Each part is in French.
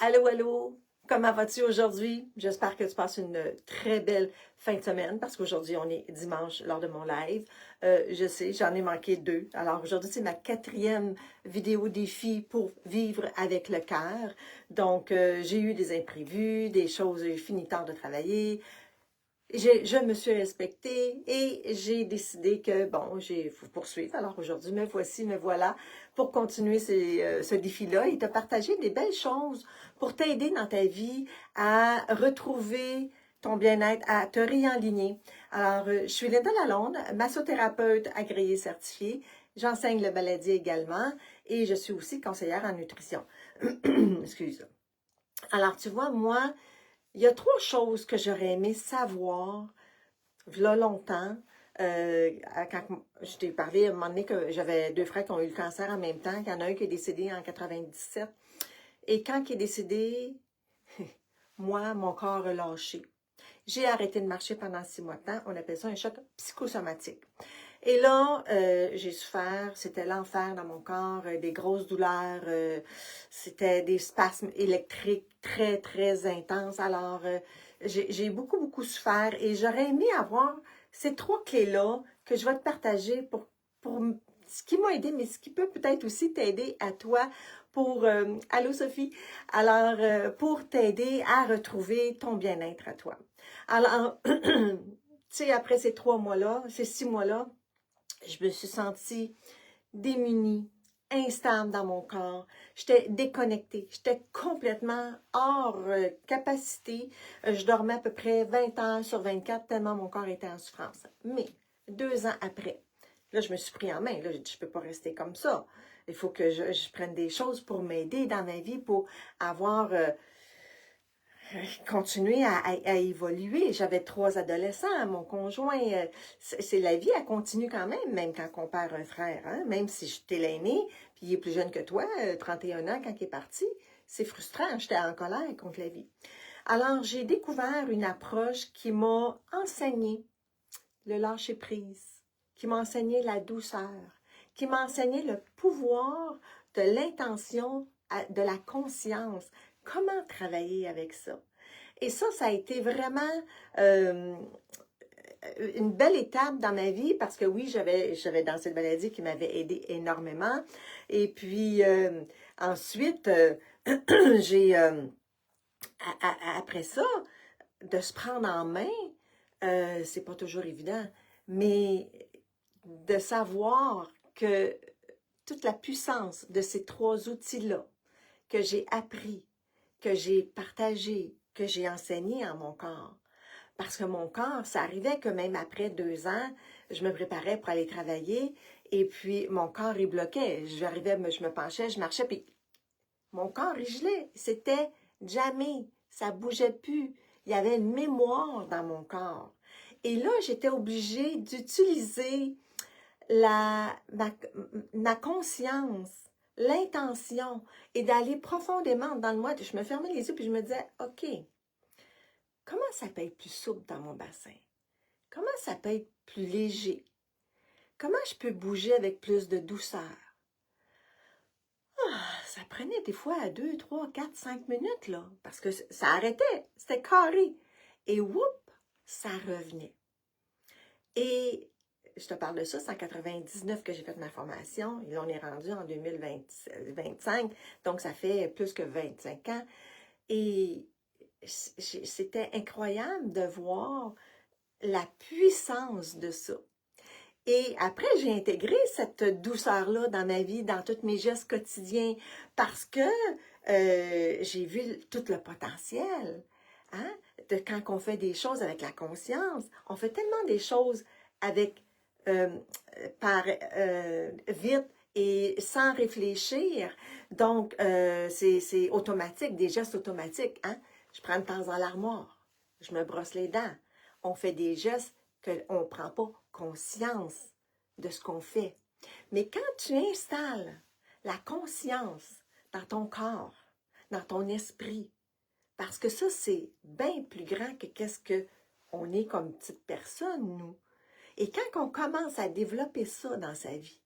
Allô, allô, comment vas-tu aujourd'hui? J'espère que tu passes une très belle fin de semaine parce qu'aujourd'hui, on est dimanche lors de mon live. Je sais, j'en ai manqué deux. Alors aujourd'hui, c'est ma quatrième vidéo défi pour vivre avec le cœur. Donc, j'ai eu des imprévus, des choses, j'ai fini tard de travailler. Je me suis respectée et j'ai décidé que, bon, il faut poursuivre. Alors aujourd'hui, me voilà pour continuer ce défi-là et te partager des belles choses pour t'aider dans ta vie à retrouver ton bien-être, à te réaligner. Alors, je suis Linda Lalonde, massothérapeute agréée certifiée. J'enseigne le baladier également et je suis aussi conseillère en nutrition. Excuse. Alors, tu vois, moi, il y a trois choses que j'aurais aimé savoir, là longtemps, quand je t'ai parlé à un moment donné que j'avais deux frères qui ont eu le cancer en même temps, qu'il y en a un qui est décédé en 97. Et quand il est décédé, moi, mon corps a lâché. J'ai arrêté de marcher pendant 6 mois de temps. On appelle ça un choc psychosomatique. Et là, j'ai souffert, c'était l'enfer dans mon corps, des grosses douleurs, c'était des spasmes électriques très, très intenses. Alors, j'ai beaucoup, beaucoup souffert et j'aurais aimé avoir ces trois clés-là que je vais te partager pour ce qui m'a aidé, mais ce qui peut peut-être aussi t'aider à toi pour... allô Sophie? Alors, pour t'aider à retrouver ton bien-être à toi. Alors, tu sais, après ces 3 mois-là, ces 6 mois-là, je me suis sentie démunie, instable dans mon corps. J'étais déconnectée. J'étais complètement hors capacité. Je dormais à peu près 20 heures sur 24 tellement mon corps était en souffrance. Mais 2 ans après, là, je me suis pris en main. Là, j'ai dit, je ne peux pas rester comme ça. Il faut que je prenne des choses pour m'aider dans ma vie, pour avoir... continuer à évoluer. J'avais 3 adolescents, mon conjoint, c'est la vie, elle continue quand même quand on perd un frère, hein? Même si j'étais l'aîné, puis il est plus jeune que toi, 31 ans quand il est parti, c'est frustrant, j'étais en colère contre la vie. Alors, j'ai découvert une approche qui m'a enseigné le lâcher-prise, qui m'a enseigné la douceur, qui m'a enseigné le pouvoir de l'intention, de la conscience, comment travailler avec ça. Et ça a été vraiment une belle étape dans ma vie parce que oui, j'avais dansé le baladier qui m'avait aidé énormément. Et puis ensuite, j'ai après ça, de se prendre en main, c'est pas toujours évident, mais de savoir que toute la puissance de ces trois outils-là que j'ai appris, que j'ai partagé, que j'ai enseigné en mon corps. Parce que mon corps, ça arrivait que même après 2 ans, je me préparais pour aller travailler et puis mon corps, il bloquait. J'arrivais, je me penchais, je marchais, puis mon corps, il gelait. C'était jamais, ça bougeait plus. Il y avait une mémoire dans mon corps. Et là, j'étais obligée d'utiliser ma conscience, l'intention et d'aller profondément dans le moi. Je me fermais les yeux puis je me disais, OK, comment ça peut être plus souple dans mon bassin? Comment ça peut être plus léger? Comment je peux bouger avec plus de douceur? Ça prenait des fois 2, 3, 4, 5 minutes, là, parce que ça arrêtait, c'était carré. Et whoop, ça revenait. Et je te parle de ça, c'est en 99 que j'ai fait ma formation, et là, on est rendu en 2025, donc ça fait plus que 25 ans. Et c'était incroyable de voir la puissance de ça. Et après, j'ai intégré cette douceur-là dans ma vie, dans tous mes gestes quotidiens, parce que j'ai vu tout le potentiel. Hein? De quand on fait des choses avec la conscience, on fait tellement des choses avec vite et sans réfléchir. Donc, c'est automatique, des gestes automatiques. Hein? Je prends une tasse dans l'armoire, je me brosse les dents. On fait des gestes qu'on ne prend pas conscience de ce qu'on fait. Mais quand tu installes la conscience dans ton corps, dans ton esprit, parce que ça, c'est bien plus grand que qu'est-ce qu'on est comme petite personne, nous. Et quand on commence à développer ça dans sa vie,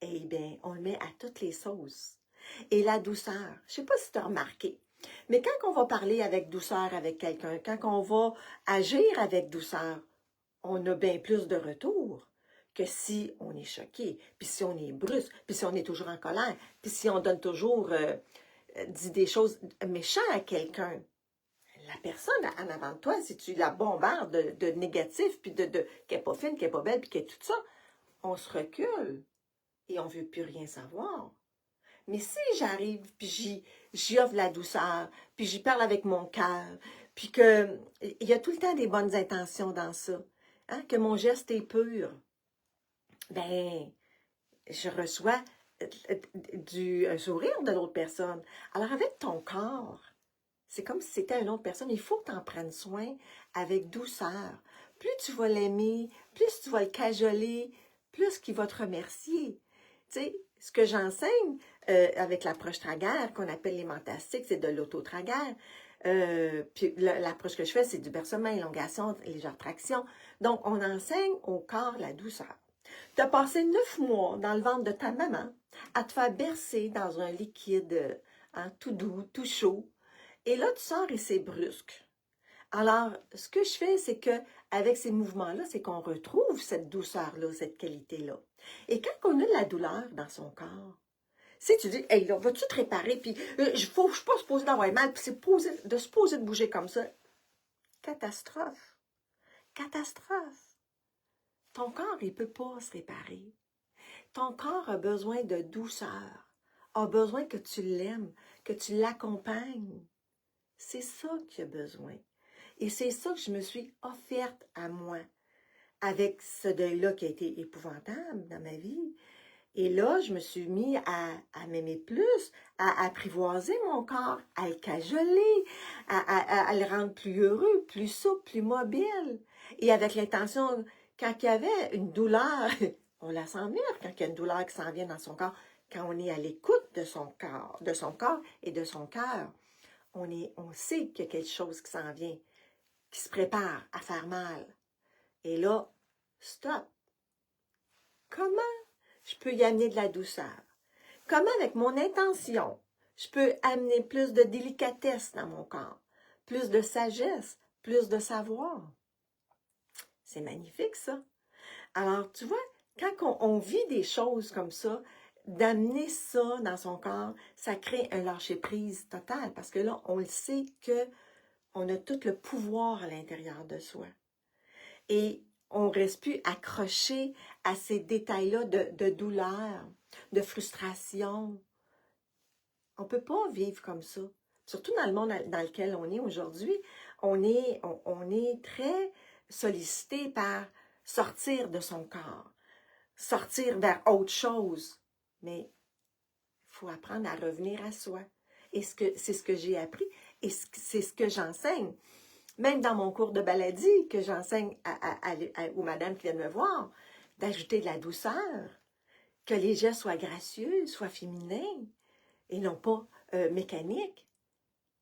eh bien, on le met à toutes les sauces. Et la douceur, je ne sais pas si tu as remarqué, Mais quand on va parler avec douceur avec quelqu'un, quand on va agir avec douceur, on a bien plus de retour que si on est choqué, puis si on est brusque, puis si on est toujours en colère, puis si on donne toujours, dit des choses méchantes à quelqu'un. La personne en avant de toi, si tu la bombardes de négatif, puis qu'elle n'est pas fine, qu'elle n'est pas belle, puis qu'elle est tout ça, on se recule et on ne veut plus rien savoir. Mais si j'arrive, puis j'y offre de la douceur, puis j'y parle avec mon cœur, puis qu'il y a tout le temps des bonnes intentions dans ça, hein, que mon geste est pur, ben, je reçois un sourire de l'autre personne. Alors, avec ton corps, c'est comme si c'était une autre personne. Il faut que tu en prennes soin avec douceur. Plus tu vas l'aimer, plus tu vas le cajoler, plus qu'il va te remercier. Tu sais, ce que j'enseigne avec l'approche Traguerre, qu'on appelle les mentastiques, c'est de l'auto-Traguerre. Puis l'approche que je fais, c'est du bercement, élongation, légère traction. Donc, on enseigne au corps la douceur. Tu as passé 9 mois dans le ventre de ta maman à te faire bercer dans un liquide tout doux, tout chaud. Et là, tu sors et c'est brusque. Alors, ce que je fais, c'est que avec ces mouvements-là, c'est qu'on retrouve cette douceur-là, cette qualité-là. Et quand on a de la douleur dans son corps, si tu dis, hey, là, vas-tu te réparer, puis je suis pas supposée d'avoir mal, puis c'est de se poser de bouger comme ça. Catastrophe. Catastrophe. Ton corps, il ne peut pas se réparer. Ton corps a besoin de douceur, a besoin que tu l'aimes, que tu l'accompagnes. C'est ça qu'il a besoin. Et c'est ça que je me suis offerte à moi, avec ce deuil-là qui a été épouvantable dans ma vie. Et là, je me suis mis à m'aimer plus, à apprivoiser mon corps, à le cajoler, à le rendre plus heureux, plus souple, plus mobile. Et avec l'intention, quand il y avait une douleur, on la sent venir quand il y a une douleur qui s'en vient dans son corps, quand on est à l'écoute de son corps et de son cœur, on sait qu'il y a quelque chose qui s'en vient, qui se prépare à faire mal. Et là, stop. Comment je peux y amener de la douceur? Comment, avec mon intention, je peux amener plus de délicatesse dans mon corps, plus de sagesse, plus de savoir? C'est magnifique, ça. Alors, tu vois, quand on vit des choses comme ça, d'amener ça dans son corps, ça crée un lâcher-prise total, parce que là, on le sait qu'on a tout le pouvoir à l'intérieur de soi. Et on ne reste plus accroché à ces détails-là de douleur, de frustration. On ne peut pas vivre comme ça. Surtout dans le monde dans lequel on est aujourd'hui, on est très sollicité par sortir de son corps, sortir vers autre chose. Mais il faut apprendre à revenir à soi. Et c'est ce que j'ai appris et c'est ce que j'enseigne. Même dans mon cours de baladie que j'enseigne aux madames qui viennent me voir, d'ajouter de la douceur, que les gestes soient gracieux, soient féminins et non pas mécaniques.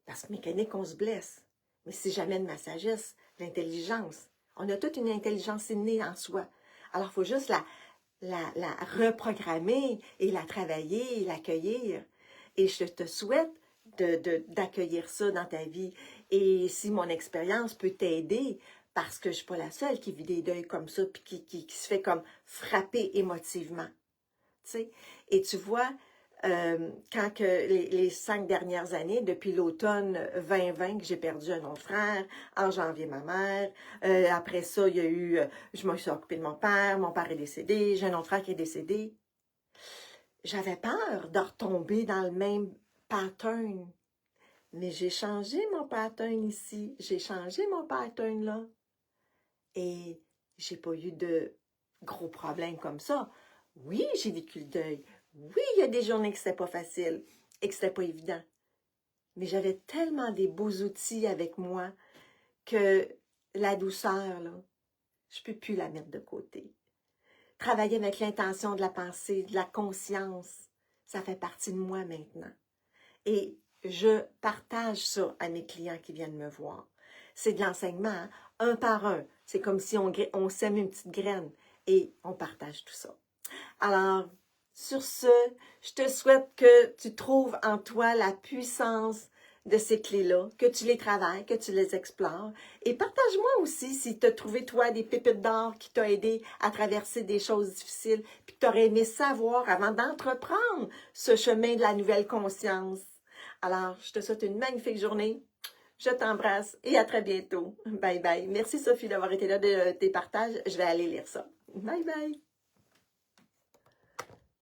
Parce que mécanique, on se blesse. Mais si j'amène ma sagesse, l'intelligence, on a toute une intelligence innée en soi. Alors, il faut juste la reprogrammer et la travailler et l'accueillir. Et je te souhaite d'accueillir ça dans ta vie. Et si mon expérience peut t'aider, parce que je ne suis pas la seule qui vit des deuils comme ça, puis qui se fait comme frapper émotivement. Tu sais? Et tu vois, quand que les 5 dernières années, depuis l'automne 2020, que j'ai perdu un autre frère, en janvier ma mère, après ça, il y a eu, je me suis occupée de mon père est décédé, j'ai un autre frère qui est décédé. J'avais peur de retomber dans le même pattern. Mais j'ai changé mon pattern ici, j'ai changé mon pattern là. Et j'ai pas eu de gros problèmes comme ça. Oui, j'ai vécu le deuil. Oui, il y a des journées que c'était pas facile et que c'était pas évident. Mais j'avais tellement des beaux outils avec moi que la douceur, là, je peux plus la mettre de côté. Travailler avec l'intention de la pensée, de la conscience, ça fait partie de moi maintenant. Et je partage ça à mes clients qui viennent me voir. C'est de l'enseignement, hein? Un par un. C'est comme si on sème une petite graine et on partage tout ça. Alors, sur ce, je te souhaite que tu trouves en toi la puissance de ces clés-là, que tu les travailles, que tu les explores. Et partage-moi aussi si tu as trouvé, toi, des pépites d'or qui t'ont aidé à traverser des choses difficiles, puis que tu aurais aimé savoir avant d'entreprendre ce chemin de la nouvelle conscience. Alors, je te souhaite une magnifique journée. Je t'embrasse et à très bientôt. Bye bye. Merci Sophie d'avoir été là de tes partages. Je vais aller lire ça. Bye bye.